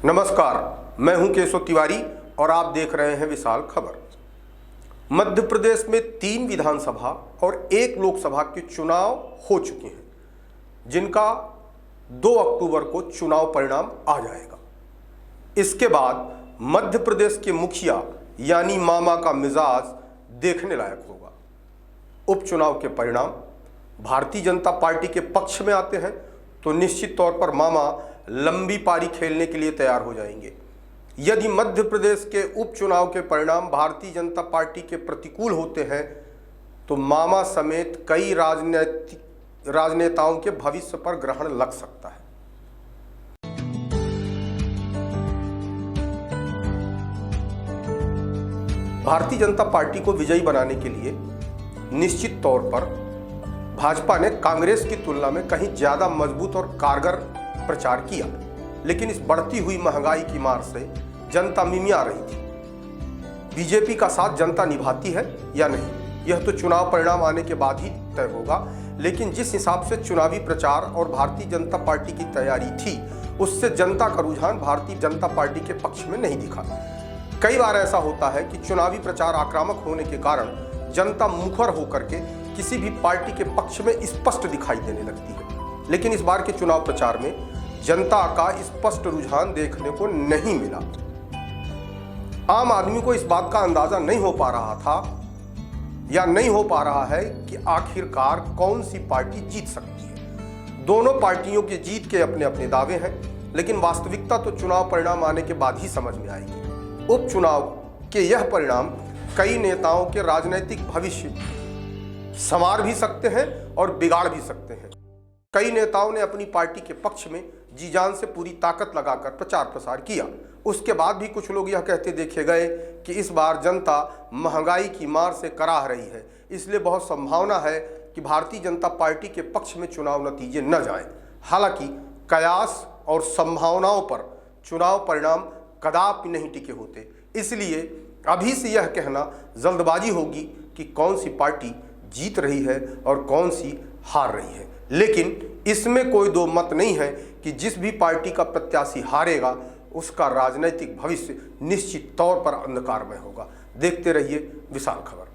नमस्कार, मैं हूं केशव तिवारी और आप देख रहे हैं विशाल खबर। मध्य प्रदेश में 3 विधानसभा और 1 लोकसभा के चुनाव हो चुके हैं, जिनका 2 अक्टूबर को चुनाव परिणाम आ जाएगा। इसके बाद मध्य प्रदेश के मुखिया यानी मामा का मिजाज देखने लायक होगा। उपचुनाव के परिणाम भारतीय जनता पार्टी के पक्ष में आते हैं तो निश्चित तौर पर मामा लंबी पारी खेलने के लिए तैयार हो जाएंगे। यदि मध्य प्रदेश के उपचुनाव के परिणाम भारतीय जनता पार्टी के प्रतिकूल होते हैं तो मामा समेत कई राजनेताओं के भविष्य पर ग्रहण लग सकता है। भारतीय जनता पार्टी को विजयी बनाने के लिए निश्चित तौर पर भाजपा ने कांग्रेस की तुलना में कहीं ज्यादा मजबूत और कारगर प्रचार किया, लेकिन इस बढ़ती हुई महंगाई की मार से जनता मिमिया रही थी। बीजेपी का साथ जनता निभाती है या नहीं, यह तो चुनाव परिणाम आने के बाद ही तय होगा। लेकिन जिस हिसाब से चुनावी प्रचार और भारतीय जनता पार्टी की तैयारी थी, उससे जनता का रुझान भारतीय जनता पार्टी के पक्ष में नहीं दिखा। कई बार ऐसा होता है कि चुनावी प्रचार आक्रामक होने के कारण जनता मुखर होकर के किसी भी पार्टी के पक्ष में स्पष्ट दिखाई देने लगती है, लेकिन इस बार के चुनाव प्रचार में जनता का स्पष्ट रुझान देखने को नहीं मिला। आम आदमी को इस बात का अंदाजा नहीं हो पा रहा था या नहीं हो पा रहा है कि आखिरकार कौन सी पार्टी जीत सकती है। दोनों पार्टियों की जीत के अपने अपने दावे हैं, लेकिन वास्तविकता तो चुनाव परिणाम आने के बाद ही समझ में आएगी। उपचुनाव के यह परिणाम कई नेताओं के राजनीतिक भविष्य संवार भी सकते हैं और बिगाड़ भी सकते हैं। कई नेताओं ने अपनी पार्टी के पक्ष में जी जान से पूरी ताकत लगाकर प्रचार प्रसार किया। उसके बाद भी कुछ लोग यह कहते देखे गए कि इस बार जनता महंगाई की मार से कराह रही है, इसलिए बहुत संभावना है कि भारतीय जनता पार्टी के पक्ष में चुनाव नतीजे न जाएं। हालांकि कयास और संभावनाओं पर चुनाव परिणाम कदापि नहीं टिके होते, इसलिए अभी से यह कहना जल्दबाजी होगी कि कौन सी पार्टी जीत रही है और कौन सी हार रही है। लेकिन इसमें कोई दो मत नहीं है कि जिस भी पार्टी का प्रत्याशी हारेगा उसका राजनीतिक भविष्य निश्चित तौर पर अंधकारमय होगा। देखते रहिए विशाल खबर।